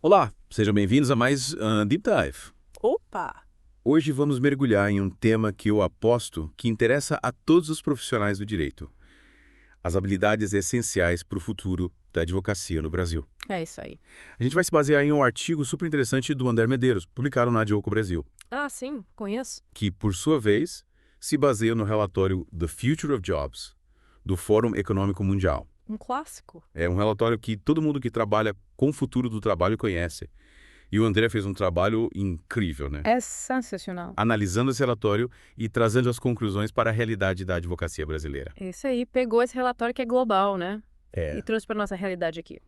Olá, sejam bem-vindos a mais Deep Dive. Opa! Hoje vamos mergulhar em um tema que eu aposto que interessa a todos os profissionais do direito: as habilidades essenciais para o futuro da advocacia no Brasil. É isso aí. A gente vai se basear em um artigo super interessante do André Medeiros, publicado na Adioco Brasil, Ah, sim, conheço. que, por sua vez, se baseia no relatório The Future of Jobs, do Fórum Econômico Mundial. Um clássico. É um relatório que todo mundo que trabalha com o futuro do trabalho conhece. E o André fez um trabalho incrível, né? É sensacional. Analisando esse relatório e trazendo as conclusões para a realidade da advocacia brasileira. Isso aí, pegou esse relatório que é global, né? E É. trouxe para nossa realidade aqui.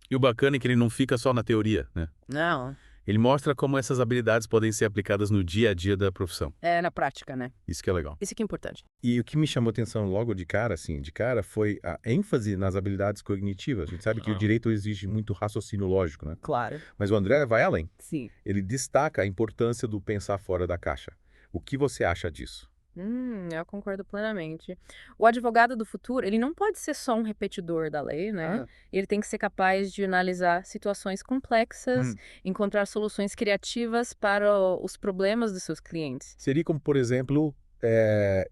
E o bacana é que ele não fica só na teoria, né? Não. Ele mostra como essas habilidades podem ser aplicadas no dia a dia da profissão. É na prática, né? Isso que é legal. Isso que é importante. E o que me chamou atenção logo de cara, assim, foi a ênfase nas habilidades cognitivas. A gente sabe que o direito exige muito raciocínio lógico, né? Claro. Mas o André vai além. Sim. Ele destaca a importância do pensar fora da caixa. O que você acha disso? Eu concordo plenamente. O advogado do futuro, ele não pode ser só um repetidor da lei, né? Ah. Ele tem que ser capaz de analisar situações complexas, encontrar soluções criativas para os problemas dos seus clientes. Seria como, por exemplo,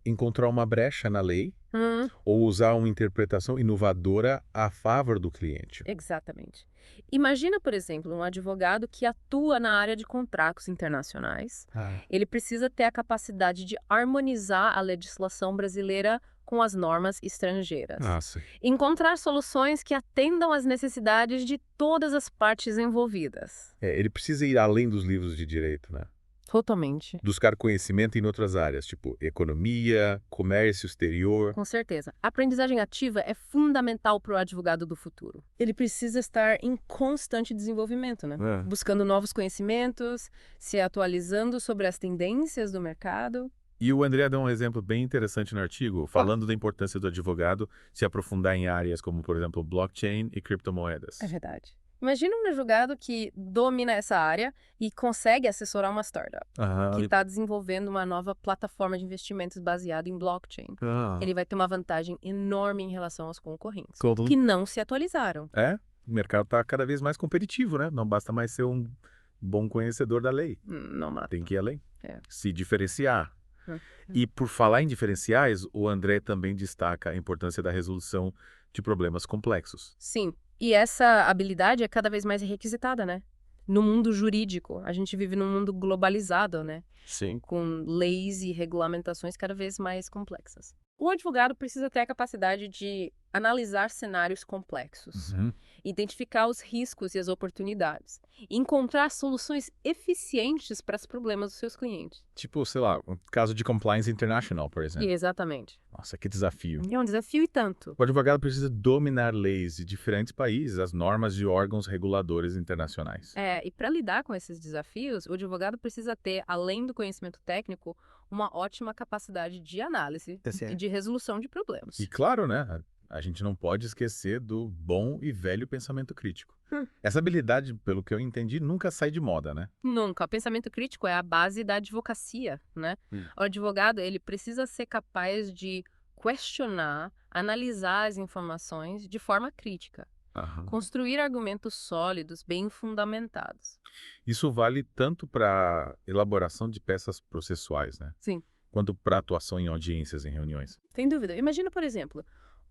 encontrar uma brecha na lei Hum, ou usar uma interpretação inovadora a favor do cliente. Exatamente. Imagina, por exemplo, um advogado que atua na área de contratos internacionais. Ah. Ele precisa ter a capacidade de harmonizar a legislação brasileira com as normas estrangeiras. Nossa. Encontrar soluções que atendam às necessidades de todas as partes envolvidas. Ele precisa ir além dos livros de direito, né? Totalmente. Buscar conhecimento em outras áreas, tipo economia, comércio exterior. Com certeza. A aprendizagem ativa é fundamental para o advogado do futuro. Ele precisa estar em constante desenvolvimento, né? É. Buscando novos conhecimentos, se atualizando sobre as tendências do mercado. E o André dá um exemplo bem interessante no artigo, falando da importância do advogado se aprofundar em áreas como, por exemplo, blockchain e criptomoedas. É verdade. Imagina um advogado que domina essa área e consegue assessorar uma startup que está desenvolvendo uma nova plataforma de investimentos baseada em blockchain. Ele vai ter uma vantagem enorme em relação aos concorrentes, que não se atualizaram. É, o mercado está cada vez mais competitivo, né? Não basta mais ser um bom conhecedor da lei. Não mata. Tem que ir além. É. Se diferenciar. Hum. E por falar em diferenciais, o André também destaca a importância da resolução de problemas complexos. Sim, e essa habilidade é cada vez mais requisitada, né? No mundo jurídico, a gente vive num mundo globalizado, né? Sim. Com leis e regulamentações cada vez mais complexas. O advogado precisa ter a capacidade de analisar cenários complexos, identificar os riscos e as oportunidades, e encontrar soluções eficientes para os problemas dos seus clientes. Tipo, sei lá, um caso de compliance international, por exemplo. Exatamente. Nossa, que desafio. É um desafio e tanto. O advogado precisa dominar leis de diferentes países, as normas de órgãos reguladores internacionais. E para lidar com esses desafios, o advogado precisa ter, além do conhecimento técnico, uma ótima capacidade de análise e de resolução de problemas. E claro, né? A gente não pode esquecer do bom e velho pensamento crítico. Essa habilidade, pelo que eu entendi, nunca sai de moda, né? Nunca. O pensamento crítico é a base da advocacia, né? O advogado, ele precisa ser capaz de questionar, analisar as informações de forma crítica. Construir argumentos sólidos, bem fundamentados. Isso vale tanto para elaboração de peças processuais, né? Sim. Quanto para atuação em audiências, em reuniões. Sem dúvida. Imagina, por exemplo,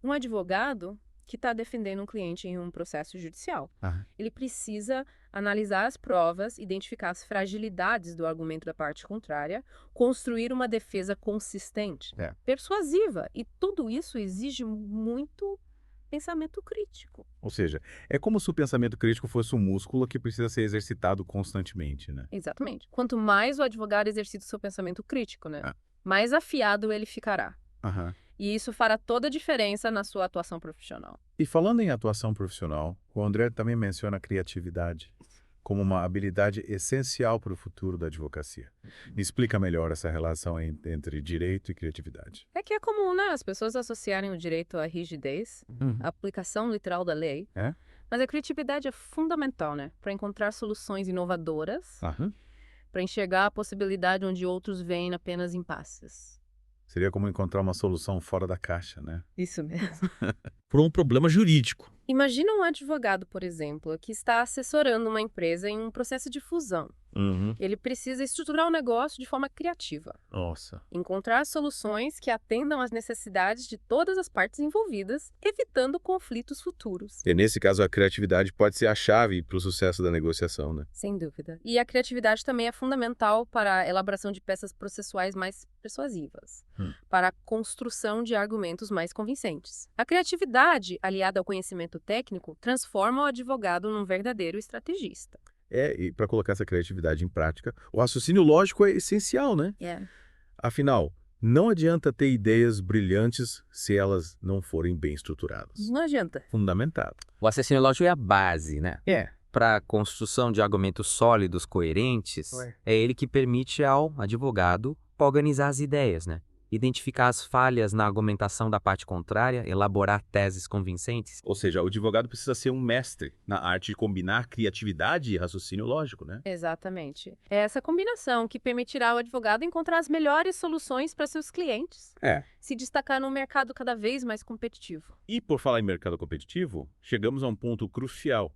um advogado que está defendendo um cliente em um processo judicial. Ele precisa analisar as provas, identificar as fragilidades do argumento da parte contrária, construir uma defesa consistente, persuasiva. E tudo isso exige muito pensamento crítico. Ou seja, é como se o pensamento crítico fosse um músculo que precisa ser exercitado constantemente, né? Exatamente. Quanto mais o advogado exercita o seu pensamento crítico, né, mais afiado ele ficará. E isso fará toda a diferença na sua atuação profissional. E falando em atuação profissional, o André também menciona a criatividade como uma habilidade essencial para o futuro da advocacia. Me explica melhor essa relação entre direito e criatividade. É que é comum, né, as pessoas associarem o direito à rigidez, à aplicação literal da lei. Mas a criatividade é fundamental, né, para encontrar soluções inovadoras, para enxergar a possibilidade onde outros veem apenas impasses. Seria como encontrar uma solução fora da caixa, né? Isso mesmo. por um problema jurídico. Imagina um advogado, por exemplo, que está assessorando uma empresa em um processo de fusão. Ele precisa estruturar o negócio de forma criativa. Nossa. Encontrar soluções que atendam às necessidades de todas as partes envolvidas, evitando conflitos futuros. E nesse caso, a criatividade pode ser a chave para o sucesso da negociação, né? Sem dúvida. E a criatividade também é fundamental para a elaboração de peças processuais mais persuasivas, para a construção de argumentos mais convincentes. A criatividade, aliada ao conhecimento técnico, transforma o advogado num verdadeiro estrategista. E para colocar essa criatividade em prática, o raciocínio lógico é essencial, né? Afinal, não adianta ter ideias brilhantes se elas não forem bem estruturadas. Não adianta. Fundamentado. O raciocínio lógico é a base, né? Para a construção de argumentos sólidos, coerentes, é ele que permite ao advogado organizar as ideias, né? Identificar as falhas na argumentação da parte contrária, elaborar teses convincentes. Ou seja, o advogado precisa ser um mestre na arte de combinar criatividade e raciocínio lógico, né? Exatamente. É essa combinação que permitirá ao advogado encontrar as melhores soluções para seus clientes. Se destacar num mercado cada vez mais competitivo. E por falar em mercado competitivo, chegamos a um ponto crucial,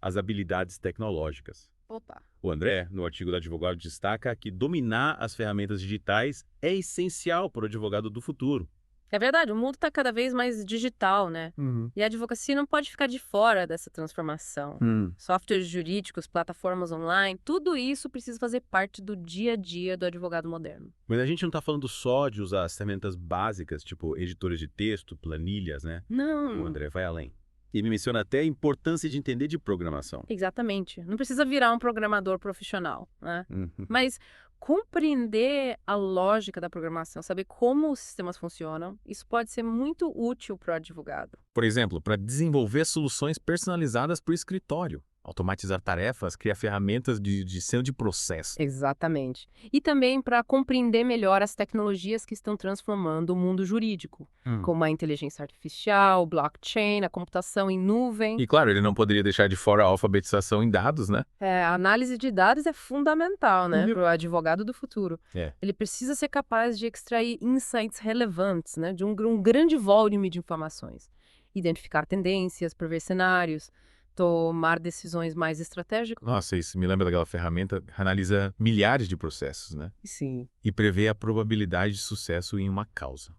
as habilidades tecnológicas. Opa. O André, no artigo do advogado, destaca que dominar as ferramentas digitais é essencial para o advogado do futuro. É verdade, o mundo está cada vez mais digital, né? E a advocacia não pode ficar de fora dessa transformação. Softwares jurídicos, plataformas online, tudo isso precisa fazer parte do dia a dia do advogado moderno. Mas a gente não está falando só de usar as ferramentas básicas, tipo editores de texto, planilhas, né? Não. O André vai além. E me menciona até a importância de entender de programação. Exatamente. Não precisa virar um programador profissional, né? Mas compreender a lógica da programação, saber como os sistemas funcionam, isso pode ser muito útil para o advogado. Por exemplo, para desenvolver soluções personalizadas para o escritório. Automatizar tarefas, criar ferramentas de gestão de processo. Exatamente. E também para compreender melhor as tecnologias que estão transformando o mundo jurídico, como a inteligência artificial, blockchain, a computação em nuvem. E claro, ele não poderia deixar de fora a alfabetização em dados, né? A análise de dados é fundamental, né, para o advogado do futuro. Ele precisa ser capaz de extrair insights relevantes, né, de um grande volume de informações. Identificar tendências, prever cenários, tomar decisões mais estratégicas. Nossa, isso me lembra daquela ferramenta que analisa milhares de processos, né? Sim. E prevê a probabilidade de sucesso em uma causa.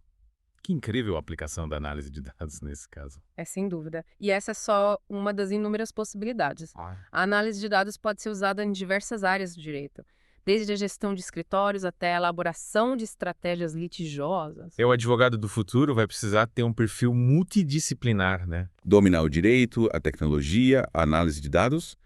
Que incrível a aplicação da análise de dados nesse caso. Sem dúvida. E essa é só uma das inúmeras possibilidades. A análise de dados pode ser usada em diversas áreas do direito, desde a gestão de escritórios até a elaboração de estratégias litigiosas. O advogado do futuro vai precisar ter um perfil multidisciplinar, né? Dominar o direito, a tecnologia, a análise de dados.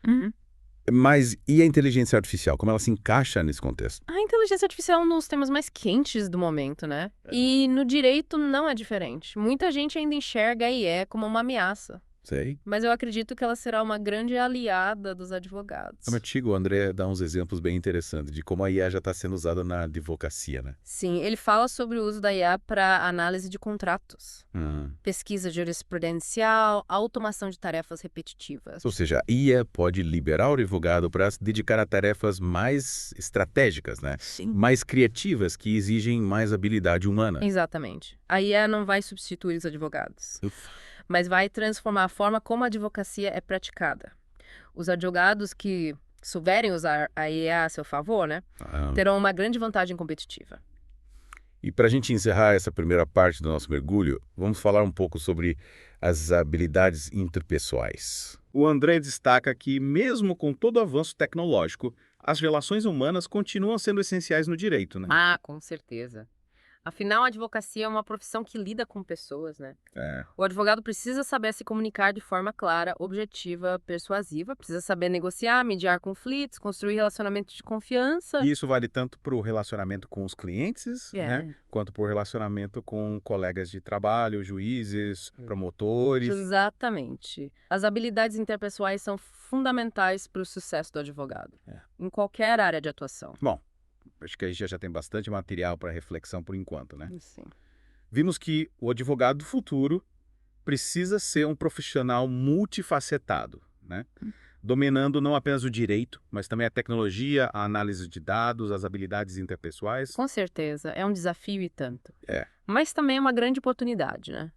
Mas e a inteligência artificial? Como ela se encaixa nesse contexto? A inteligência artificial é um dos temas mais quentes do momento, né? E no direito não é diferente. Muita gente ainda enxerga a IA como uma ameaça. Sei. Mas eu acredito que ela será uma grande aliada dos advogados. No artigo, o André dá uns exemplos bem interessantes de como a IA já está sendo usada na advocacia, né? Sim, ele fala sobre o uso da IA para análise de contratos, pesquisa jurisprudencial, automação de tarefas repetitivas. Ou seja, a IA pode liberar o advogado para se dedicar a tarefas mais estratégicas, né? Sim. Mais criativas, que exigem mais habilidade humana. Exatamente. A IA não vai substituir os advogados, mas vai transformar a forma como a advocacia é praticada. Os advogados que souberem usar a IA a seu favor, né, terão uma grande vantagem competitiva. E para a gente encerrar essa primeira parte do nosso mergulho, vamos falar um pouco sobre as habilidades interpessoais. O André destaca que, mesmo com todo o avanço tecnológico, as relações humanas continuam sendo essenciais no direito, né? Com certeza. Afinal, a advocacia é uma profissão que lida com pessoas, né? O advogado precisa saber se comunicar de forma clara, objetiva, persuasiva, precisa saber negociar, mediar conflitos, construir relacionamentos de confiança. E isso vale tanto para o relacionamento com os clientes, né, quanto para o relacionamento com colegas de trabalho, juízes, promotores. Exatamente. As habilidades interpessoais são fundamentais para o sucesso do advogado, em qualquer área de atuação. Bom, acho que a gente já tem bastante material para reflexão por enquanto, né? Sim. Vimos que o advogado do futuro precisa ser um profissional multifacetado, né? dominando não apenas o direito, mas também a tecnologia, a análise de dados, as habilidades interpessoais. Com certeza, é um desafio e tanto. É. Mas também é uma grande oportunidade, né?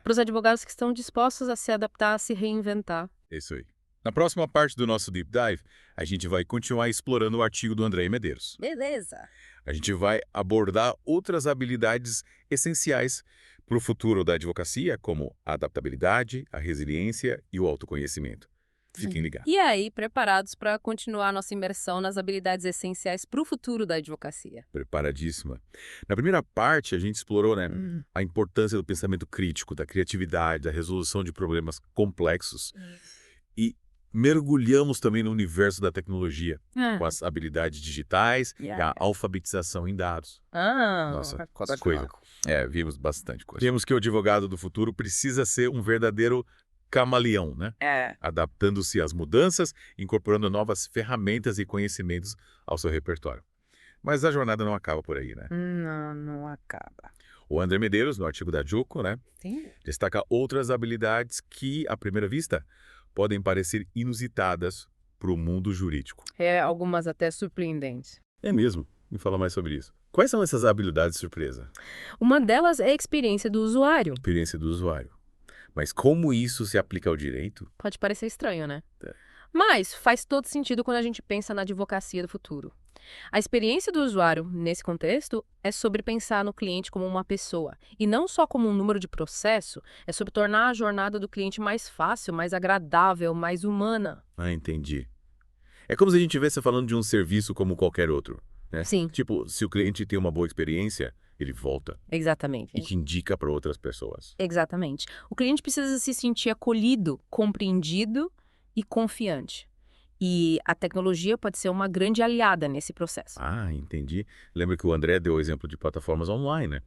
Para os advogados que estão dispostos a se adaptar, a se reinventar. Isso aí. Na próxima parte do nosso Deep Dive, a gente vai continuar explorando o artigo do André Medeiros. Beleza! A gente vai abordar outras habilidades essenciais para o futuro da advocacia, como a adaptabilidade, a resiliência e o autoconhecimento. Fiquem ligados. E aí, preparados para continuar nossa imersão nas habilidades essenciais para o futuro da advocacia? Preparadíssima. Na primeira parte, a gente explorou, né, a importância do pensamento crítico, da criatividade, da resolução de problemas complexos. E mergulhamos também no universo da tecnologia, com as habilidades digitais e a alfabetização em dados. Nossa, quanta coisa. Vimos bastante coisa. Vimos que o advogado do futuro precisa ser um verdadeiro camaleão, né? Adaptando-se às mudanças, incorporando novas ferramentas e conhecimentos ao seu repertório. Mas a jornada não acaba por aí, né? Não acaba. O André Medeiros, no artigo da Juco, né, destaca outras habilidades que, à primeira vista, podem parecer inusitadas para o mundo jurídico. Algumas até surpreendentes. É mesmo? Me fala mais sobre isso. Quais são essas habilidades surpresa? Uma delas é a experiência do usuário. Experiência do usuário. Mas como isso se aplica ao direito? Pode parecer estranho, né? Mas faz todo sentido quando a gente pensa na advocacia do futuro. A experiência do usuário, nesse contexto, é sobre pensar no cliente como uma pessoa, e não só como um número de processo, é sobre tornar a jornada do cliente mais fácil, mais agradável, mais humana. Entendi. É como se a gente estivesse falando de um serviço como qualquer outro, né? Sim. Tipo, se o cliente tem uma boa experiência, ele volta. Exatamente. E te indica para outras pessoas. Exatamente. O cliente precisa se sentir acolhido, compreendido e confiante. E a tecnologia pode ser uma grande aliada nesse processo. Entendi. Lembra que o André deu o exemplo de plataformas online, né?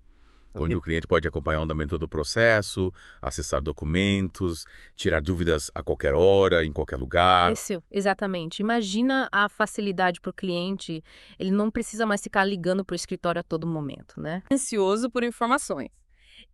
Onde o cliente pode acompanhar o andamento do processo, acessar documentos, tirar dúvidas a qualquer hora, em qualquer lugar. Isso, exatamente. Imagina a facilidade para o cliente, ele não precisa mais ficar ligando para o escritório a todo momento, né? Ansioso por informações.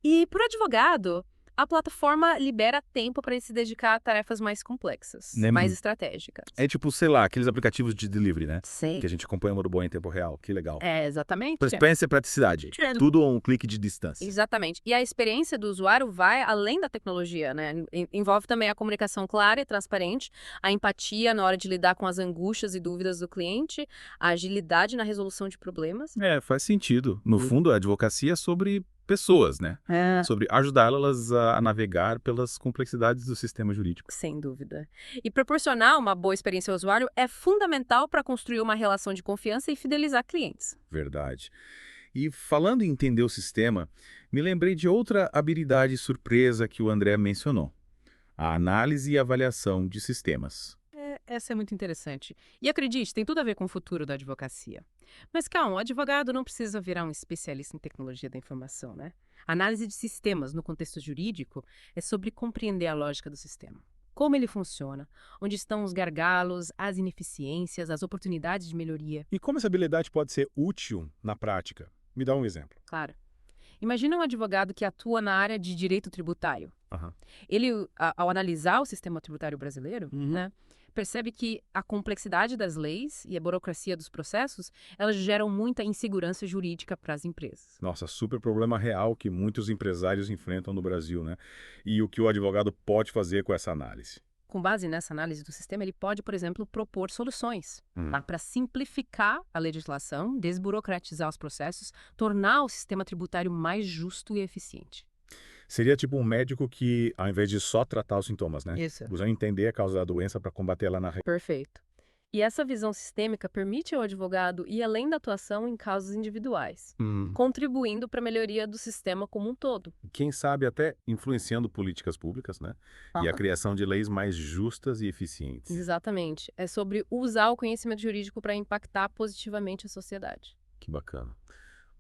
E para o advogado, a plataforma libera tempo para ele se dedicar a tarefas mais complexas, mais estratégicas. É tipo, sei lá, aqueles aplicativos de delivery, né? Sei. Que a gente acompanha o modo em tempo real. Que legal. Exatamente. Transparência e praticidade. Tudo a um clique de distância. Exatamente. E a experiência do usuário vai além da tecnologia, né? Envolve também a comunicação clara e transparente, a empatia na hora de lidar com as angústias e dúvidas do cliente, a agilidade na resolução de problemas. Faz sentido. No fundo, a advocacia é sobre pessoas, né? Sobre ajudá-las a navegar pelas complexidades do sistema jurídico. Sem dúvida. E proporcionar uma boa experiência ao usuário é fundamental para construir uma relação de confiança e fidelizar clientes. Verdade. E falando em entender o sistema, me lembrei de outra habilidade surpresa que o André mencionou. A análise e avaliação de sistemas. Essa é muito interessante. E acredite, tem tudo a ver com o futuro da advocacia. Mas calma, o advogado não precisa virar um especialista em tecnologia da informação, né? A análise de sistemas no contexto jurídico é sobre compreender a lógica do sistema. Como ele funciona, onde estão os gargalos, as ineficiências, as oportunidades de melhoria. E como essa habilidade pode ser útil na prática? Me dá um exemplo. Claro. Imagina um advogado que atua na área de direito tributário. Ele, ao analisar o sistema tributário brasileiro, né, percebe que a complexidade das leis e a burocracia dos processos, elas geram muita insegurança jurídica para as empresas. Nossa, super problema real que muitos empresários enfrentam no Brasil, né? E o que o advogado pode fazer com essa análise? Com base nessa análise do sistema, ele pode, por exemplo, propor soluções para simplificar a legislação, desburocratizar os processos, tornar o sistema tributário mais justo e eficiente. Seria tipo um médico que, ao invés de só tratar os sintomas, né? Isso. Buscar entender a causa da doença para combater ela na raiz. Perfeito. E essa visão sistêmica permite ao advogado ir além da atuação em casos individuais, contribuindo para a melhoria do sistema como um todo. Quem sabe até influenciando políticas públicas, né? E a criação de leis mais justas e eficientes. Exatamente. É sobre usar o conhecimento jurídico para impactar positivamente a sociedade. Que bacana.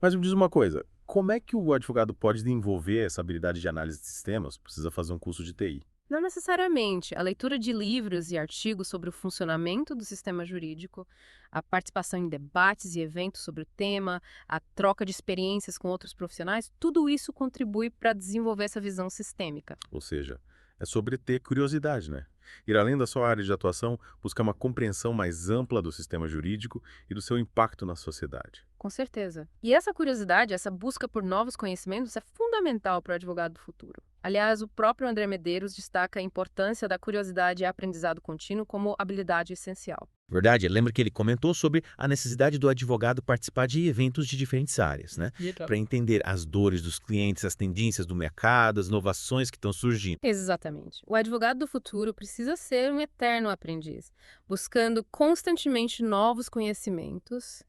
Mas me diz uma coisa, como é que o advogado pode desenvolver essa habilidade de análise de sistemas? Precisa fazer um curso de TI? Não necessariamente. A leitura de livros e artigos sobre o funcionamento do sistema jurídico, a participação em debates e eventos sobre o tema, a troca de experiências com outros profissionais, tudo isso contribui para desenvolver essa visão sistêmica. Ou seja, é sobre ter curiosidade, né? Ir além da sua área de atuação, buscar uma compreensão mais ampla do sistema jurídico e do seu impacto na sociedade. Com certeza. E essa curiosidade, essa busca por novos conhecimentos é fundamental para o advogado do futuro. Aliás, o próprio André Medeiros destaca a importância da curiosidade e aprendizado contínuo como habilidade essencial. Verdade, lembra que ele comentou sobre a necessidade do advogado participar de eventos de diferentes áreas, né? Para entender as dores dos clientes, as tendências do mercado, as inovações que estão surgindo. Exatamente. O advogado do futuro precisa ser um eterno aprendiz, buscando constantemente novos conhecimentos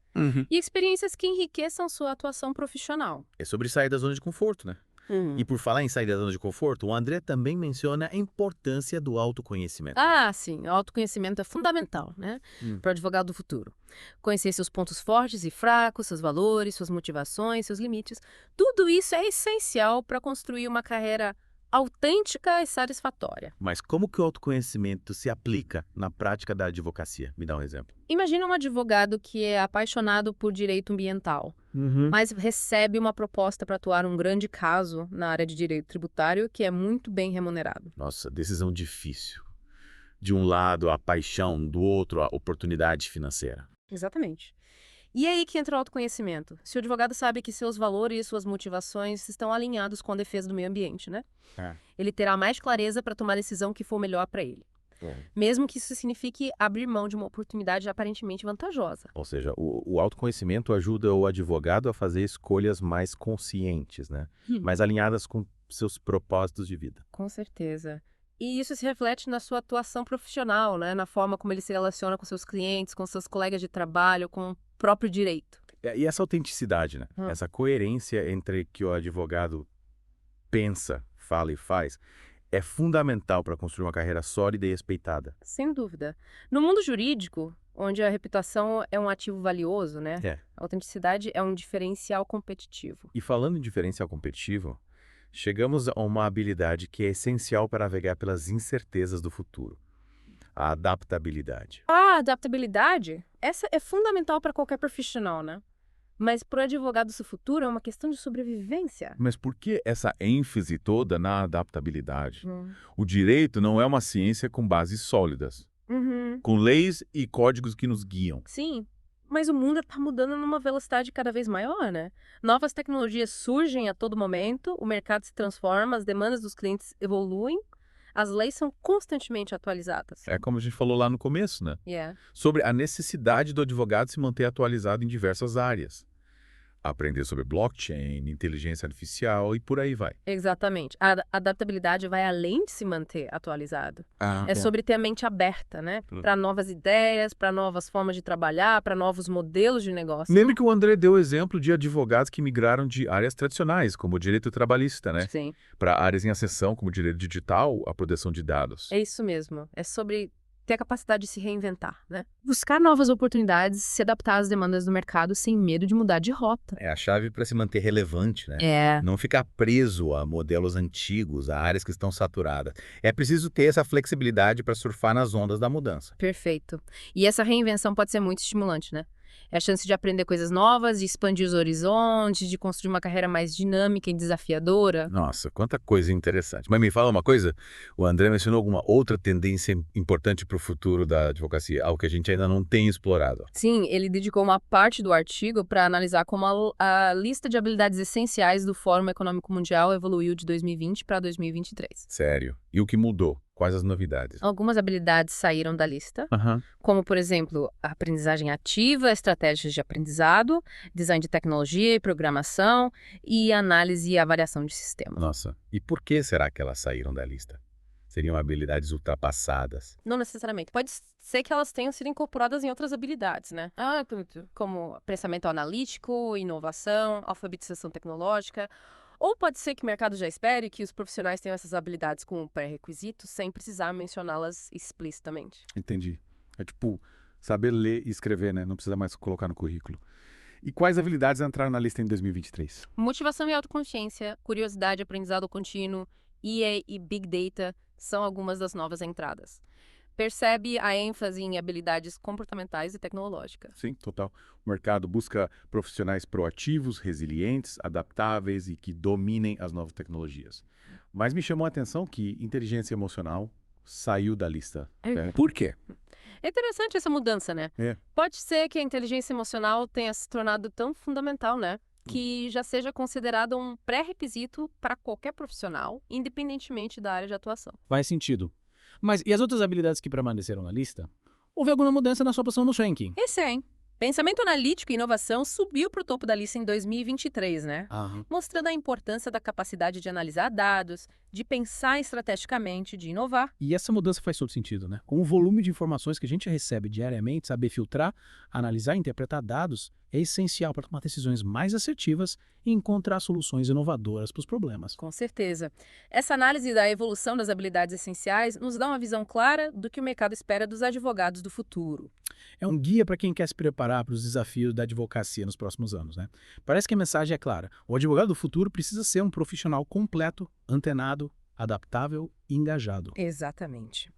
e experiências que enriqueçam sua atuação profissional. É sobre sair da zona de conforto, né? E por falar em sair da zona de conforto, o André também menciona a importância do autoconhecimento. Ah, sim, o autoconhecimento é fundamental, né, para o advogado do futuro. Conhecer seus pontos fortes e fracos, seus valores, suas motivações, seus limites. Tudo isso é essencial para construir uma carreira autêntica e satisfatória. Mas como que o autoconhecimento se aplica na prática da advocacia? Me dá um exemplo. Imagina um advogado que é apaixonado por direito ambiental, mas recebe uma proposta para atuar um grande caso na área de direito tributário que é muito bem remunerado. Nossa, decisão difícil. De um lado, a paixão, do outro, a oportunidade financeira. Exatamente. E é aí que entra o autoconhecimento. Se o advogado sabe que seus valores e suas motivações estão alinhados com a defesa do meio ambiente, né? Ele terá mais clareza para tomar a decisão que for melhor para ele. Mesmo que isso signifique abrir mão de uma oportunidade aparentemente vantajosa. Ou seja, o autoconhecimento ajuda o advogado a fazer escolhas mais conscientes, né? Mais alinhadas com seus propósitos de vida. Com certeza. E isso se reflete na sua atuação profissional, né? Na forma como ele se relaciona com seus clientes, com seus colegas de trabalho, com o próprio direito. E essa autenticidade, né? Essa coerência entre o que o advogado pensa, fala e faz é fundamental para construir uma carreira sólida e respeitada. Sem dúvida. No mundo jurídico, onde a reputação é um ativo valioso, né? A autenticidade é um diferencial competitivo. E falando em diferencial competitivo, chegamos a uma habilidade que é essencial para navegar pelas incertezas do futuro. A adaptabilidade. A adaptabilidade? Essa é fundamental para qualquer profissional, né? Mas para o advogado do futuro é uma questão de sobrevivência. Mas por que essa ênfase toda na adaptabilidade? O direito não é uma ciência com bases sólidas, com leis e códigos que nos guiam. Sim, mas o mundo está mudando numa velocidade cada vez maior, né? Novas tecnologias surgem a todo momento, o mercado se transforma, as demandas dos clientes evoluem, as leis são constantemente atualizadas. É como a gente falou lá no começo, né? Sobre a necessidade do advogado se manter atualizado em diversas áreas. Aprender sobre blockchain, inteligência artificial e por aí vai. Exatamente. A adaptabilidade vai além de se manter atualizado. É sobre ter a mente aberta, né? Para novas ideias, para novas formas de trabalhar, para novos modelos de negócio. Lembre que o André deu o exemplo de advogados que migraram de áreas tradicionais, como o direito trabalhista, né? Sim. Para áreas em ascensão, como o direito digital, a proteção de dados. É isso mesmo. É sobre ter a capacidade de se reinventar, né? Buscar novas oportunidades, se adaptar às demandas do mercado sem medo de mudar de rota. É a chave para se manter relevante, né? Não ficar preso a modelos antigos, a áreas que estão saturadas. É preciso ter essa flexibilidade para surfar nas ondas da mudança. Perfeito. E essa reinvenção pode ser muito estimulante, né? É a chance de aprender coisas novas, de expandir os horizontes, de construir uma carreira mais dinâmica e desafiadora. Nossa, quanta coisa interessante. Mas me fala uma coisa, o André mencionou alguma outra tendência importante para o futuro da advocacia, algo que a gente ainda não tem explorado. Sim, ele dedicou uma parte do artigo para analisar como a lista de habilidades essenciais do Fórum Econômico Mundial evoluiu de 2020 para 2023. Sério? E o que mudou? Quais as novidades? Algumas habilidades saíram da lista, como, por exemplo, a aprendizagem ativa, estratégias de aprendizado, design de tecnologia e programação e análise e avaliação de sistemas. Nossa, e por que será que elas saíram da lista? Seriam habilidades ultrapassadas? Não necessariamente. Pode ser que elas tenham sido incorporadas em outras habilidades, né? Como pensamento analítico, inovação, alfabetização tecnológica. Ou pode ser que o mercado já espere que os profissionais tenham essas habilidades como pré-requisitos sem precisar mencioná-las explicitamente. Entendi. É tipo saber ler e escrever, né? Não precisa mais colocar no currículo. E quais habilidades entraram na lista em 2023? Motivação e autoconsciência, curiosidade, aprendizado contínuo, IA e Big Data são algumas das novas entradas. Percebe a ênfase em habilidades comportamentais e tecnológicas. Sim, total. O mercado busca profissionais proativos, resilientes, adaptáveis e que dominem as novas tecnologias. Mas me chamou a atenção que inteligência emocional, saiu da lista. Por quê? É interessante essa mudança, né? Pode ser que a inteligência emocional tenha se tornado tão fundamental, né? Que já seja considerada um pré-requisito para qualquer profissional, independentemente da área de atuação. Faz sentido. Mas e as outras habilidades que permaneceram na lista? Houve alguma mudança na sua posição no ranking? Esse é, hein? Pensamento analítico e inovação subiu para o topo da lista em 2023, né? Mostrando a importância da capacidade de analisar dados, de pensar estrategicamente, de inovar. E essa mudança faz todo sentido, né? Com o volume de informações que a gente recebe diariamente, saber filtrar, analisar e interpretar dados é essencial para tomar decisões mais assertivas e encontrar soluções inovadoras para os problemas. Com certeza. Essa análise da evolução das habilidades essenciais nos dá uma visão clara do que o mercado espera dos advogados do futuro. É um guia para quem quer se preparar para os desafios da advocacia nos próximos anos, né? Parece que a mensagem é clara. O advogado do futuro precisa ser um profissional completo, antenado, adaptável e engajado. Exatamente.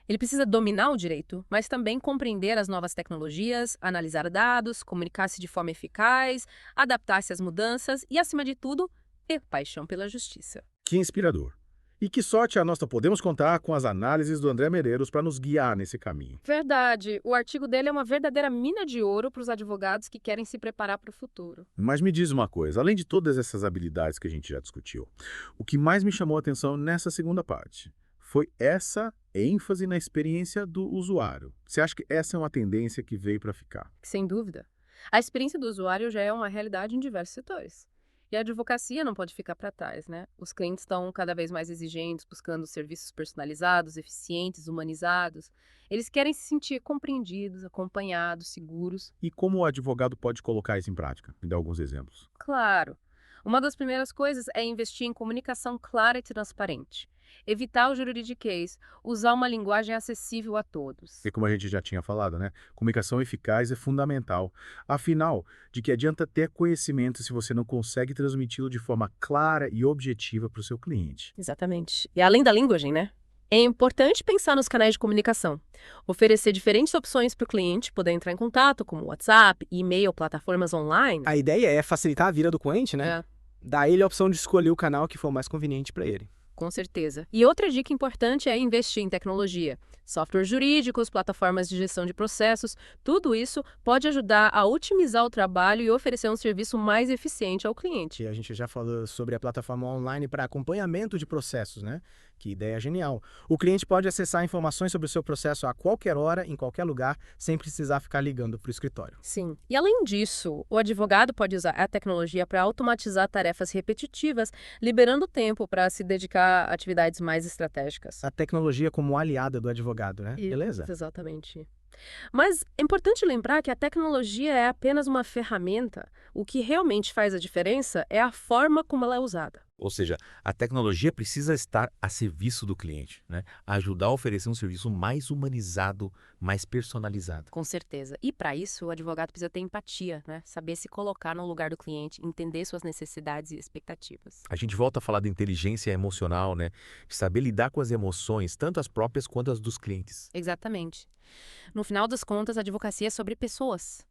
Ele precisa dominar o direito, mas também compreender as novas tecnologias, analisar dados, comunicar-se de forma eficaz, adaptar-se às mudanças e, acima de tudo, ter paixão pela justiça. Que inspirador. E que sorte a nós podemos contar com as análises do André Medeiros para nos guiar nesse caminho. Verdade. O artigo dele é uma verdadeira mina de ouro para os advogados que querem se preparar para o futuro. Mas me diz uma coisa, além de todas essas habilidades que a gente já discutiu, o que mais me chamou a atenção nessa segunda parte foi essa ênfase na experiência do usuário. Você acha que essa é uma tendência que veio para ficar? Sem dúvida. A experiência do usuário já é uma realidade em diversos setores. E a advocacia não pode ficar para trás, né? Os clientes estão cada vez mais exigentes, buscando serviços personalizados, eficientes, humanizados. Eles querem se sentir compreendidos, acompanhados, seguros. E como o advogado pode colocar isso em prática? Me dá alguns exemplos. Claro. Uma das primeiras coisas é investir em comunicação clara e transparente. Evitar o juridiquês, usar uma linguagem acessível a todos. E como a gente já tinha falado, né? Comunicação eficaz é fundamental. Afinal, de que adianta ter conhecimento se você não consegue transmiti-lo de forma clara e objetiva para o seu cliente? Exatamente. E além da linguagem, né? É importante pensar nos canais de comunicação. Oferecer diferentes opções para o cliente poder entrar em contato, como WhatsApp, e-mail, plataformas online. A ideia é facilitar a vida do cliente, né? Dar a ele a opção de escolher o canal que for mais conveniente para ele. Com certeza. E outra dica importante é investir em tecnologia. Softwares jurídicos, plataformas de gestão de processos, tudo isso pode ajudar a otimizar o trabalho e oferecer um serviço mais eficiente ao cliente. E a gente já falou sobre a plataforma online para acompanhamento de processos, né? Que ideia genial. O cliente pode acessar informações sobre o seu processo a qualquer hora, em qualquer lugar, sem precisar ficar ligando para o escritório. Sim. E além disso, o advogado pode usar a tecnologia para automatizar tarefas repetitivas, liberando tempo para se dedicar a atividades mais estratégicas. A tecnologia como aliada do advogado, né? Beleza? Exatamente. Mas é importante lembrar que a tecnologia é apenas uma ferramenta. O que realmente faz a diferença é a forma como ela é usada. Ou seja, a tecnologia precisa estar a serviço do cliente, né? Ajudar a oferecer um serviço mais humanizado, mais personalizado. Com certeza. E para isso, o advogado precisa ter empatia, né? Saber se colocar no lugar do cliente, entender suas necessidades e expectativas. A gente volta a falar da inteligência emocional, né? De saber lidar com as emoções, tanto as próprias quanto as dos clientes. Exatamente. No final das contas, a advocacia é sobre pessoas.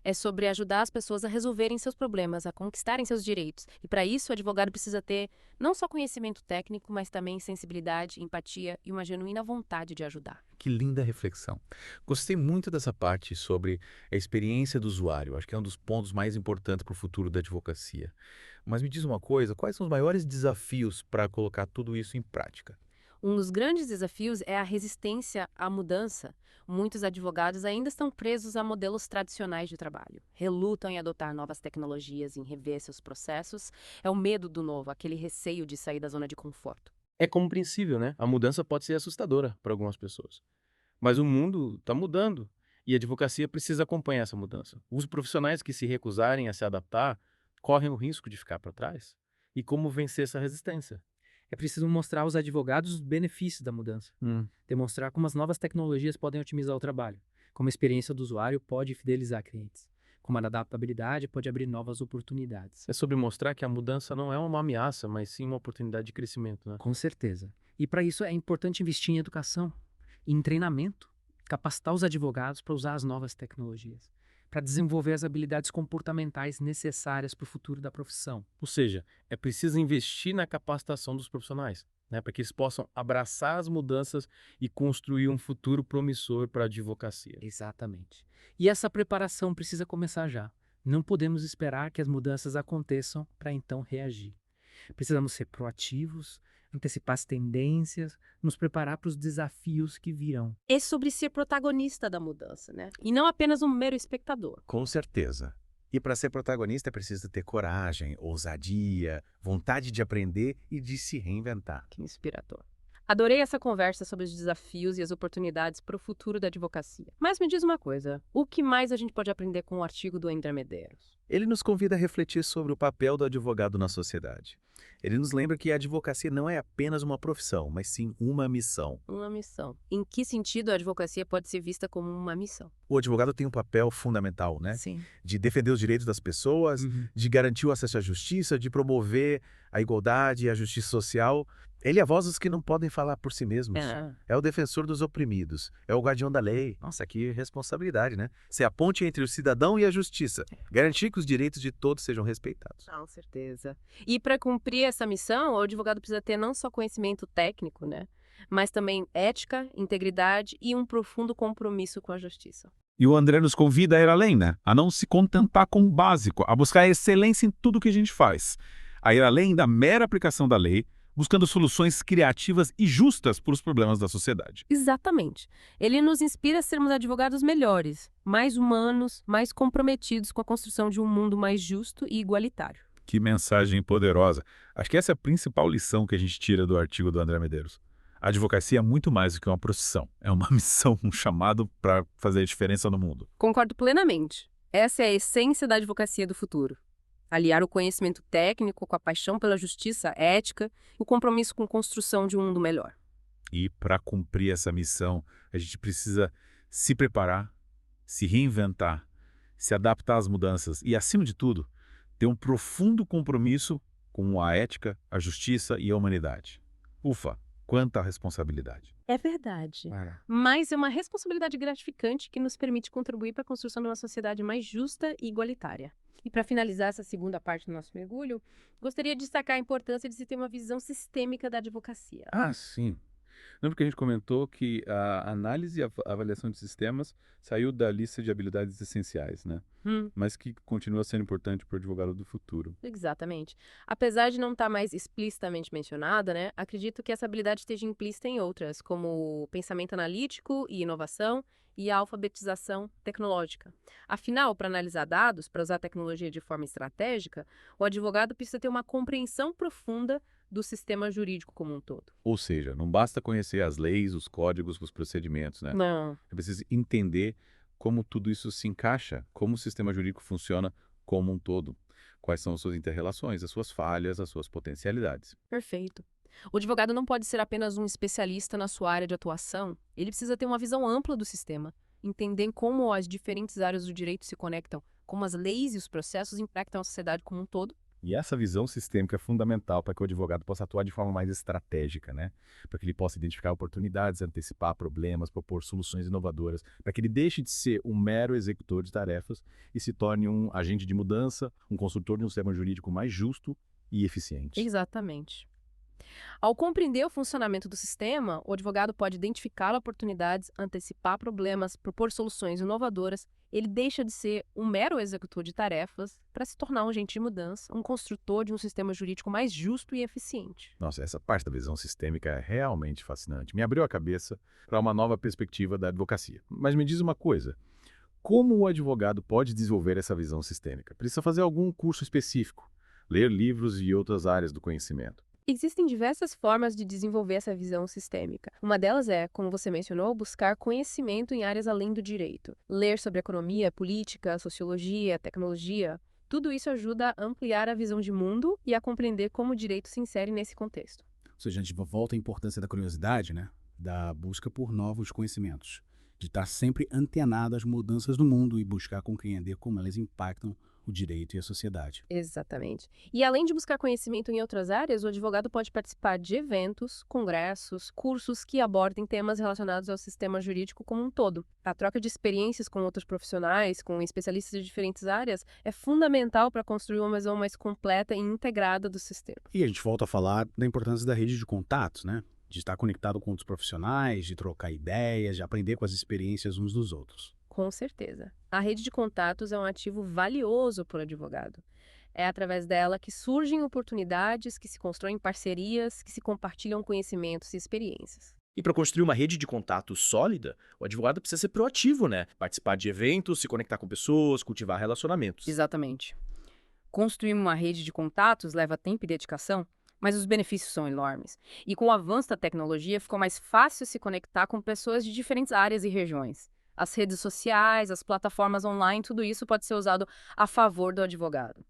É sobre ajudar as pessoas a resolverem seus problemas, a conquistarem seus direitos. E para isso, o advogado precisa ter não só conhecimento técnico, mas também sensibilidade, empatia e uma genuína vontade de ajudar. Que linda reflexão. Gostei muito dessa parte sobre a experiência do usuário. Acho que é um dos pontos mais importantes para o futuro da advocacia. Mas me diz uma coisa, quais são os maiores desafios para colocar tudo isso em prática? Um dos grandes desafios é a resistência à mudança. Muitos advogados ainda estão presos a modelos tradicionais de trabalho. Relutam em adotar novas tecnologias, em rever seus processos. É o medo do novo, aquele receio de sair da zona de conforto. É compreensível, né? A mudança pode ser assustadora para algumas pessoas. Mas o mundo está mudando e a advocacia precisa acompanhar essa mudança. Os profissionais que se recusarem a se adaptar correm o risco de ficar para trás. E como vencer essa resistência? É preciso mostrar aos advogados os benefícios da mudança. Demonstrar como as novas tecnologias podem otimizar o trabalho, como a experiência do usuário pode fidelizar clientes, como a adaptabilidade pode abrir novas oportunidades. É sobre mostrar que a mudança não é uma ameaça, mas sim uma oportunidade de crescimento, né? Com certeza. E para isso é importante investir em educação, em treinamento, capacitar os advogados para usar as novas tecnologias, para desenvolver as habilidades comportamentais necessárias para o futuro da profissão. Ou seja, é preciso investir na capacitação dos profissionais. né, para que eles possam abraçar as mudanças e construir um futuro promissor para a advocacia. Exatamente. E essa preparação precisa começar já. Não podemos esperar que as mudanças aconteçam para então reagir. Precisamos ser proativos, antecipar as tendências, nos preparar para os desafios que virão. É sobre ser protagonista da mudança, né? E não apenas um mero espectador. Com certeza. E para ser protagonista é preciso ter coragem, ousadia, vontade de aprender e de se reinventar. Que inspirador. Adorei essa conversa sobre os desafios e as oportunidades para o futuro da advocacia. Mas me diz uma coisa, o que mais a gente pode aprender com o artigo do André Medeiros? Ele nos convida a refletir sobre o papel do advogado na sociedade. Ele nos lembra que a advocacia não é apenas uma profissão, mas sim uma missão. Uma missão. Em que sentido a advocacia pode ser vista como uma missão? O advogado tem um papel fundamental, né? Sim. De defender os direitos das pessoas, de garantir o acesso à justiça, de promover a igualdade e a justiça social. Ele é a voz dos que não podem falar por si mesmos. É o defensor dos oprimidos. É o guardião da lei. Nossa, que responsabilidade, né? Ser a ponte entre o cidadão e a justiça. Garantir que os direitos de todos sejam respeitados. Com certeza. E para cumprir essa missão, o advogado precisa ter não só conhecimento técnico, né? Mas também ética, integridade e um profundo compromisso com a justiça. E o André nos convida a ir além, né? A não se contentar com o básico, a buscar a excelência em tudo que a gente faz. A ir além da mera aplicação da lei, buscando soluções criativas e justas para os problemas da sociedade. Exatamente. Ele nos inspira a sermos advogados melhores, mais humanos, mais comprometidos com a construção de um mundo mais justo e igualitário. Que mensagem poderosa. Acho que essa é a principal lição que a gente tira do artigo do André Medeiros. A advocacia é muito mais do que uma profissão. É uma missão, um chamado para fazer a diferença no mundo. Concordo plenamente. Essa é a essência da advocacia do futuro. Aliar o conhecimento técnico com a paixão pela justiça, ética e o compromisso com a construção de um mundo melhor. E para cumprir essa missão, a gente precisa se preparar, se reinventar, se adaptar às mudanças e, acima de tudo, ter um profundo compromisso com a ética, a justiça e a humanidade. Ufa, quanta responsabilidade. É verdade. Mas é uma responsabilidade gratificante que nos permite contribuir para a construção de uma sociedade mais justa e igualitária. E para finalizar essa segunda parte do nosso mergulho, gostaria de destacar a importância de se ter uma visão sistêmica da advocacia. Ah, sim. Lembra que a gente comentou que a análise e a avaliação de sistemas saiu da lista de habilidades essenciais, né? Mas que continua sendo importante para o advogado do futuro. Exatamente. Apesar de não estar mais explicitamente mencionada, né, acredito que essa habilidade esteja implícita em outras, como pensamento analítico e inovação, e a alfabetização tecnológica. Afinal, para analisar dados, para usar a tecnologia de forma estratégica, o advogado precisa ter uma compreensão profunda do sistema jurídico como um todo. Ou seja, não basta conhecer as leis, os códigos, os procedimentos, né? Não. É preciso entender como tudo isso se encaixa, como o sistema jurídico funciona como um todo, quais são as suas inter-relações, as suas falhas, as suas potencialidades. Perfeito. O advogado não pode ser apenas um especialista na sua área de atuação, ele precisa ter uma visão ampla do sistema, entender como as diferentes áreas do direito se conectam, como as leis e os processos impactam a sociedade como um todo. E essa visão sistêmica é fundamental para que o advogado possa atuar de forma mais estratégica, né? Para que ele possa identificar oportunidades, antecipar problemas, propor soluções inovadoras, para que ele deixe de ser um mero executor de tarefas e se torne um agente de mudança, um consultor de um sistema jurídico mais justo e eficiente. Exatamente. Ao compreender o funcionamento do sistema, o advogado pode identificar oportunidades, antecipar problemas, propor soluções inovadoras. Ele deixa de ser um mero executor de tarefas para se tornar um agente de mudança, um construtor de um sistema jurídico mais justo e eficiente. Nossa, essa parte da visão sistêmica é realmente fascinante. Me abriu a cabeça para uma nova perspectiva da advocacia. Mas me diz uma coisa, como o advogado pode desenvolver essa visão sistêmica? Precisa fazer algum curso específico, ler livros e outras áreas do conhecimento? Existem diversas formas de desenvolver essa visão sistêmica. Uma delas é, como você mencionou, buscar conhecimento em áreas além do direito. Ler sobre economia, política, sociologia, tecnologia. Tudo isso ajuda a ampliar a visão de mundo e a compreender como o direito se insere nesse contexto. Ou seja, a gente volta à importância da curiosidade, né? Da busca por novos conhecimentos. De estar sempre antenado às mudanças do mundo e buscar compreender como elas impactam o direito e a sociedade. Exatamente. E além de buscar conhecimento em outras áreas, o advogado pode participar de eventos, congressos, cursos que abordem temas relacionados ao sistema jurídico como um todo. A troca de experiências com outros profissionais, com especialistas de diferentes áreas, é fundamental para construir uma visão mais completa e integrada do sistema. E a gente volta a falar da importância da rede de contatos, né? De estar conectado com outros profissionais, de trocar ideias, de aprender com as experiências uns dos outros. Com certeza. A rede de contatos é um ativo valioso para o advogado. É através dela que surgem oportunidades, que se constroem parcerias, que se compartilham conhecimentos e experiências. E para construir uma rede de contatos sólida, o advogado precisa ser proativo, né? Participar de eventos, se conectar com pessoas, cultivar relacionamentos. Exatamente. Construir uma rede de contatos leva tempo e dedicação, mas os benefícios são enormes. E com o avanço da tecnologia, ficou mais fácil se conectar com pessoas de diferentes áreas e regiões. As redes sociais, as plataformas online, tudo isso pode ser usado a favor do advogado.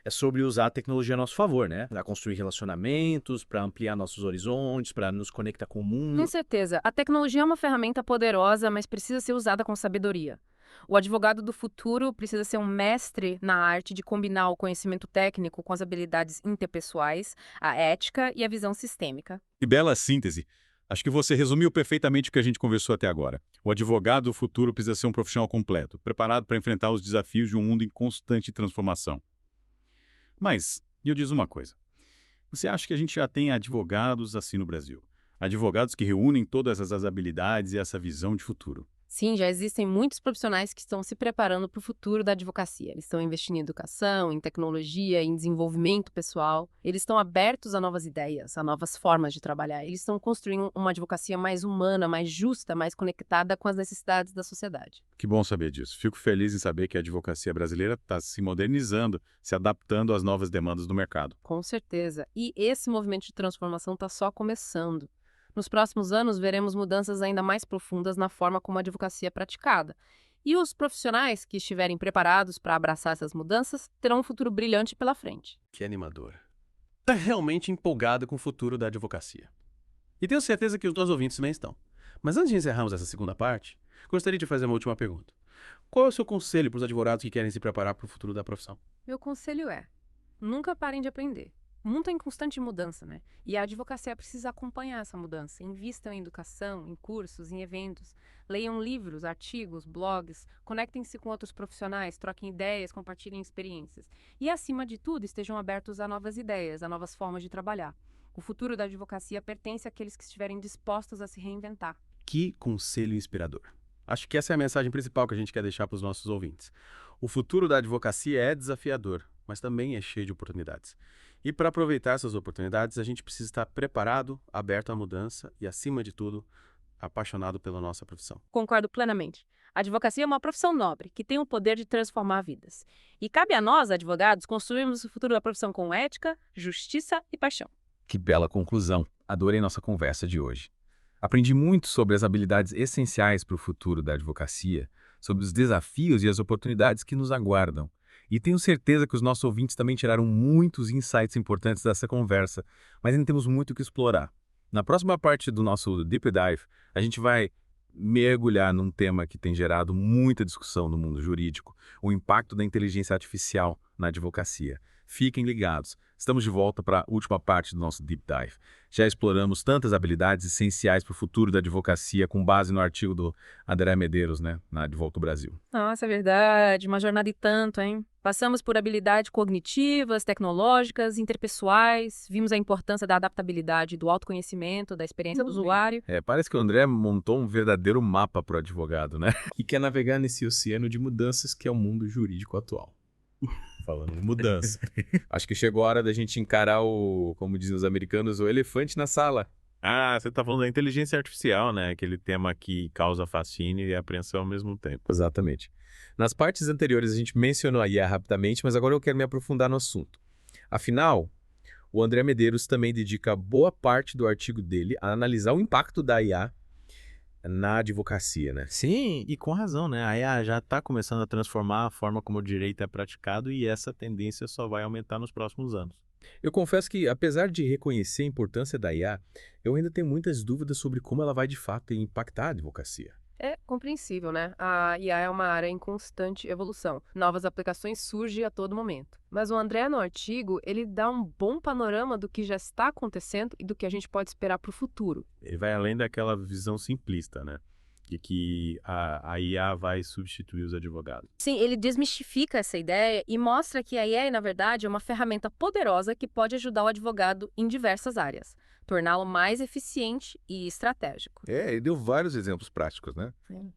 É sobre usar a tecnologia a nosso favor, né? Para construir relacionamentos, para ampliar nossos horizontes, para nos conectar com o mundo. Com certeza, a tecnologia é uma ferramenta poderosa, mas precisa ser usada com sabedoria. O advogado do futuro precisa ser um mestre na arte de combinar o conhecimento técnico com as habilidades interpessoais, a ética e a visão sistêmica. Que bela síntese! Acho que você resumiu perfeitamente o que a gente conversou até agora. O advogado do futuro precisa ser um profissional completo, preparado para enfrentar os desafios de um mundo em constante transformação. Mas, eu diz uma coisa. Você acha que a gente já tem advogados assim no Brasil? Advogados que reúnem todas essas habilidades e essa visão de futuro. Sim, já existem muitos profissionais que estão se preparando para o futuro da advocacia. Eles estão investindo em educação, em tecnologia, em desenvolvimento pessoal. Eles estão abertos a novas ideias, a novas formas de trabalhar. Eles estão construindo uma advocacia mais humana, mais justa, mais conectada com as necessidades da sociedade. Que bom saber disso. Fico feliz em saber que a advocacia brasileira está se modernizando, se adaptando às novas demandas do mercado. Com certeza. E esse movimento de transformação está só começando. Nos próximos anos, veremos mudanças ainda mais profundas na forma como a advocacia é praticada. E os profissionais que estiverem preparados para abraçar essas mudanças terão um futuro brilhante pela frente. Que animador. Está realmente empolgado com o futuro da advocacia. E tenho certeza que os nossos ouvintes também estão. Mas antes de encerrarmos essa segunda parte, gostaria de fazer uma última pergunta. Qual é o seu conselho para os advogados que querem se preparar para o futuro da profissão? Meu conselho é: nunca parem de aprender. O mundo está em constante mudança, né? E a advocacia precisa acompanhar essa mudança. Invistam em educação, em cursos, em eventos. Leiam livros, artigos, blogs. Conectem-se com outros profissionais, troquem ideias, compartilhem experiências. E, acima de tudo, estejam abertos a novas ideias, a novas formas de trabalhar. O futuro da advocacia pertence àqueles que estiverem dispostos a se reinventar. Que conselho inspirador. Acho que essa é a mensagem principal que a gente quer deixar para os nossos ouvintes. O futuro da advocacia é desafiador, mas também é cheio de oportunidades. E para aproveitar essas oportunidades, a gente precisa estar preparado, aberto à mudança e, acima de tudo, apaixonado pela nossa profissão. Concordo plenamente. A advocacia é uma profissão nobre, que tem o poder de transformar vidas. E cabe a nós, advogados, construirmos o futuro da profissão com ética, justiça e paixão. Que bela conclusão. Adorei nossa conversa de hoje. Aprendi muito sobre as habilidades essenciais para o futuro da advocacia, sobre os desafios e as oportunidades que nos aguardam. E tenho certeza que os nossos ouvintes também tiraram muitos insights importantes dessa conversa, mas ainda temos muito o que explorar. Na próxima parte do nosso Deep Dive, a gente vai mergulhar num tema que tem gerado muita discussão no mundo jurídico, o impacto da inteligência artificial na advocacia. Fiquem ligados. Estamos de volta para a última parte do nosso Deep Dive. Já exploramos tantas habilidades essenciais para o futuro da advocacia com base no artigo do André Medeiros, né, na De Volta ao Brasil. Nossa, é verdade. Uma jornada e tanto, hein? Passamos por habilidades cognitivas, tecnológicas, interpessoais, vimos a importância da adaptabilidade, do autoconhecimento, da experiência do usuário. Parece que o André montou um verdadeiro mapa para o advogado, né? E quer navegar nesse oceano de mudanças que é o mundo jurídico atual. Falando em mudança. Acho que chegou a hora da gente encarar como dizem os americanos, o elefante na sala. Ah, você tá falando da inteligência artificial, né? Aquele tema que causa fascínio e apreensão ao mesmo tempo. Exatamente. Nas partes anteriores a gente mencionou a IA rapidamente, mas agora eu quero me aprofundar no assunto. Afinal, o André Medeiros também dedica boa parte do artigo dele a analisar o impacto da IA na advocacia, né? Sim, e com razão, né? A IA já está começando a transformar a forma como o direito é praticado e essa tendência só vai aumentar nos próximos anos. Eu confesso que, apesar de reconhecer a importância da IA, eu ainda tenho muitas dúvidas sobre como ela vai de fato impactar a advocacia. É compreensível, né? A IA é uma área em constante evolução. Novas aplicações surgem a todo momento. Mas o André, no artigo, ele dá um bom panorama do que já está acontecendo e do que a gente pode esperar para o futuro. Ele vai além daquela visão simplista, né? De que a IA vai substituir os advogados. Sim, ele desmistifica essa ideia e mostra que a IA, na verdade, é uma ferramenta poderosa que pode ajudar o advogado em diversas áreas, torná-lo mais eficiente e estratégico. Ele deu vários exemplos práticos, né? Sim.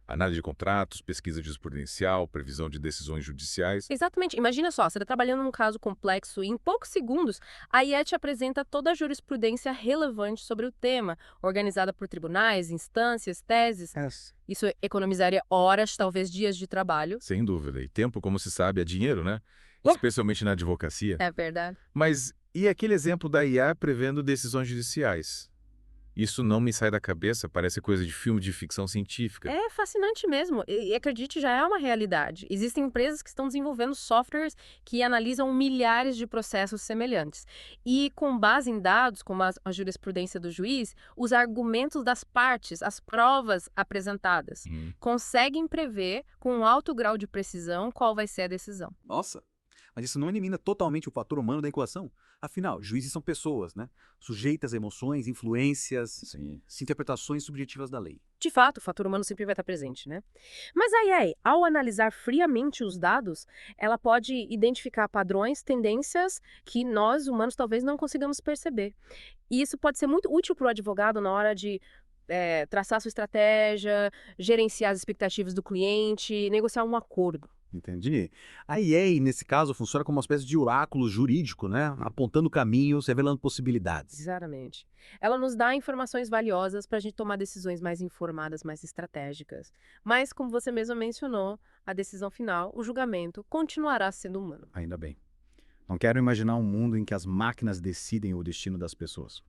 Análise de contratos, pesquisa jurisprudencial, previsão de decisões judiciais. Exatamente. Imagina só, você está trabalhando num caso complexo e em poucos segundos a IA te apresenta toda a jurisprudência relevante sobre o tema, organizada por tribunais, instâncias, teses. Isso economizaria horas, talvez dias de trabalho. Sem dúvida. E tempo, como se sabe, é dinheiro, né? Especialmente na advocacia. É verdade. Mas e aquele exemplo da IA prevendo decisões judiciais? Isso não me sai da cabeça, parece coisa de filme de ficção científica. É fascinante mesmo. E acredite, já é uma realidade. Existem empresas que estão desenvolvendo softwares que analisam milhares de processos semelhantes. E com base em dados, como a jurisprudência do juiz, os argumentos das partes, as provas apresentadas, conseguem prever com um alto grau de precisão qual vai ser a decisão. Nossa, mas isso não elimina totalmente o fator humano da equação. Afinal, juízes são pessoas, né? Sujeitas a emoções, influências, interpretações subjetivas da lei. De fato, o fator humano sempre vai estar presente, né? Mas a IA, ao analisar friamente os dados, ela pode identificar padrões, tendências que nós, humanos, talvez não consigamos perceber. E isso pode ser muito útil para o advogado na hora de traçar sua estratégia, gerenciar as expectativas do cliente, negociar um acordo. Entendi. A IA, nesse caso, funciona como uma espécie de oráculo jurídico, né? Apontando caminhos, revelando possibilidades. Exatamente. Ela nos dá informações valiosas para a gente tomar decisões mais informadas, mais estratégicas. Mas, como você mesmo mencionou, a decisão final, o julgamento, continuará sendo humano. Ainda bem. Não quero imaginar um mundo em que as máquinas decidem o destino das pessoas.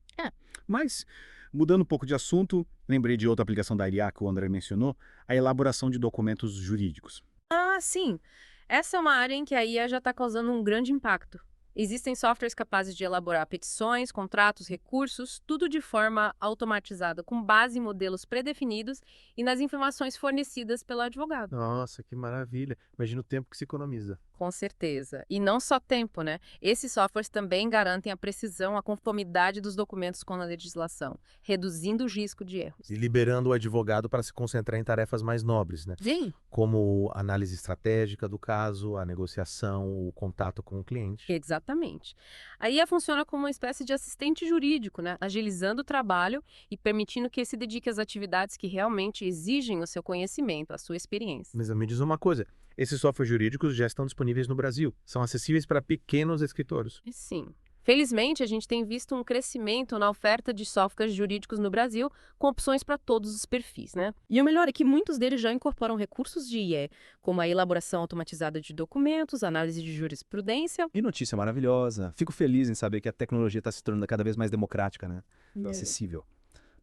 Mas, mudando um pouco de assunto, lembrei de outra aplicação da IA que o André mencionou, a elaboração de documentos jurídicos. Ah, sim. Essa é uma área em que a IA já está causando um grande impacto. Existem softwares capazes de elaborar petições, contratos, recursos, tudo de forma automatizada, com base em modelos predefinidos e nas informações fornecidas pelo advogado. Nossa, que maravilha. Imagina o tempo que se economiza. Com certeza. E não só tempo, né? Esses softwares também garantem a precisão, a conformidade dos documentos com a legislação, reduzindo o risco de erros. E liberando o advogado para se concentrar em tarefas mais nobres, né? Sim. Como a análise estratégica do caso, a negociação, o contato com o cliente. Exatamente. A IA funciona como uma espécie de assistente jurídico, né? Agilizando o trabalho e permitindo que ele se dedique às atividades que realmente exigem o seu conhecimento, a sua experiência. Mas me diz uma coisa, esses softwares jurídicos já estão disponíveis no Brasil, são acessíveis para pequenos escritórios. Sim. Felizmente, a gente tem visto um crescimento na oferta de softwares jurídicos no Brasil, com opções para todos os perfis, né? E o melhor é que muitos deles já incorporam recursos de IA, como a elaboração automatizada de documentos, análise de jurisprudência. E notícia maravilhosa. Fico feliz em saber que a tecnologia está se tornando cada vez mais democrática, né? Acessível.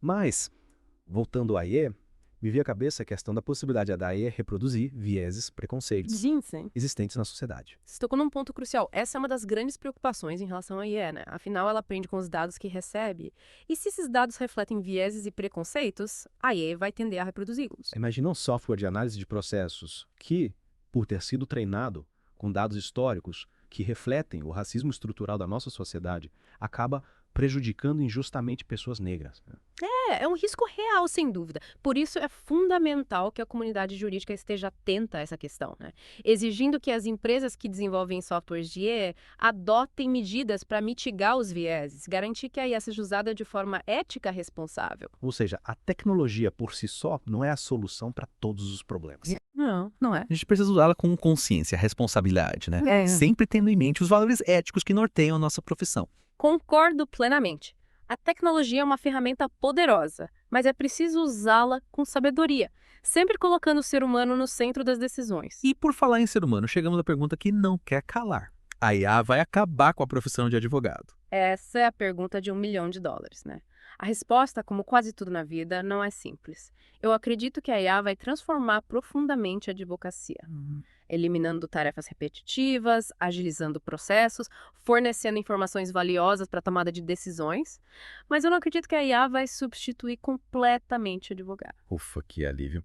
Mas, voltando à IA, me veio à cabeça a questão da possibilidade da IA reproduzir vieses, preconceitos existentes na sociedade. Você tocou num ponto crucial. Essa é uma das grandes preocupações em relação à IA, né? Afinal, ela aprende com os dados que recebe. E se esses dados refletem vieses e preconceitos, a IA vai tender a reproduzi-los. Imagina um software de análise de processos que, por ter sido treinado com dados históricos que refletem o racismo estrutural da nossa sociedade, acaba prejudicando injustamente pessoas negras. É um risco real, sem dúvida. Por isso é fundamental que a comunidade jurídica esteja atenta a essa questão, né? Exigindo que as empresas que desenvolvem softwares de IA adotem medidas para mitigar os vieses, garantir que a IA seja usada de forma ética responsável. Ou seja, a tecnologia por si só não é a solução para todos os problemas. Não é. A gente precisa usá-la com consciência, responsabilidade, né? Sempre tendo em mente os valores éticos que norteiam a nossa profissão. Concordo plenamente. A tecnologia é uma ferramenta poderosa, mas é preciso usá-la com sabedoria, sempre colocando o ser humano no centro das decisões. E por falar em ser humano, chegamos à pergunta que não quer calar. A IA vai acabar com a profissão de advogado? Essa é a pergunta de $1 milhão, né? A resposta, como quase tudo na vida, não é simples. Eu acredito que a IA vai transformar profundamente a advocacia. eliminando tarefas repetitivas, agilizando processos, fornecendo informações valiosas para a tomada de decisões. Mas eu não acredito que a IA vai substituir completamente o advogado. Ufa, que alívio.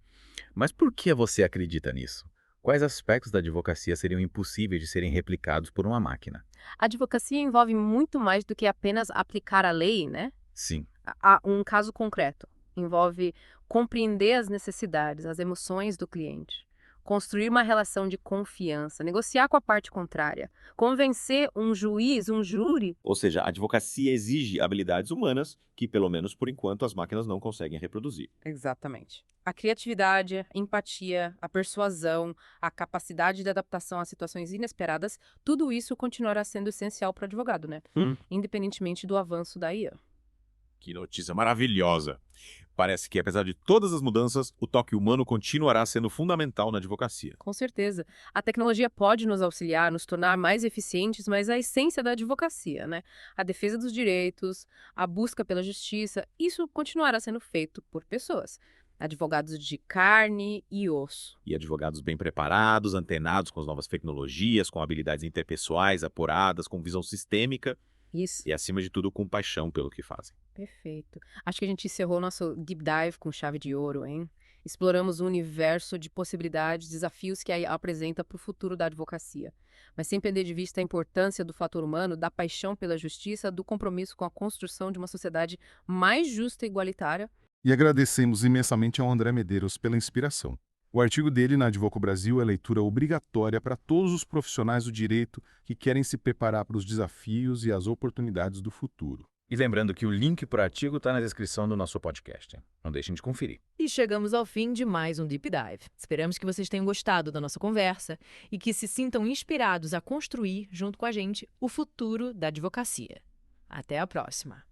Mas por que você acredita nisso? Quais aspectos da advocacia seriam impossíveis de serem replicados por uma máquina? A advocacia envolve muito mais do que apenas aplicar a lei, né? Sim. Há um caso concreto. Envolve compreender as necessidades, as emoções do cliente, construir uma relação de confiança, negociar com a parte contrária, convencer um juiz, um júri. Ou seja, a advocacia exige habilidades humanas que, pelo menos por enquanto, as máquinas não conseguem reproduzir. Exatamente. A criatividade, a empatia, a persuasão, a capacidade de adaptação a situações inesperadas, tudo isso continuará sendo essencial para o advogado, né? Independentemente do avanço da IA. Que notícia maravilhosa! Parece que, apesar de todas as mudanças, o toque humano continuará sendo fundamental na advocacia. Com certeza. A tecnologia pode nos auxiliar, nos tornar mais eficientes, mas a essência da advocacia, né? A defesa dos direitos, a busca pela justiça, isso continuará sendo feito por pessoas. Advogados de carne e osso. E advogados bem preparados, antenados com as novas tecnologias, com habilidades interpessoais apuradas, com visão sistêmica. Isso. E, acima de tudo, com paixão pelo que fazem. Perfeito. Acho que a gente encerrou nosso deep dive com chave de ouro, hein? Exploramos um universo de possibilidades, desafios que a IA apresenta para o futuro da advocacia. Mas sem perder de vista a importância do fator humano, da paixão pela justiça, do compromisso com a construção de uma sociedade mais justa e igualitária. E agradecemos imensamente ao André Medeiros pela inspiração. O artigo dele na Advoco Brasil é leitura obrigatória para todos os profissionais do direito que querem se preparar para os desafios e as oportunidades do futuro. E lembrando que o link para o artigo está na descrição do nosso podcast. Não deixem de conferir. E chegamos ao fim de mais um Deep Dive. Esperamos que vocês tenham gostado da nossa conversa e que se sintam inspirados a construir, junto com a gente, o futuro da advocacia. Até a próxima!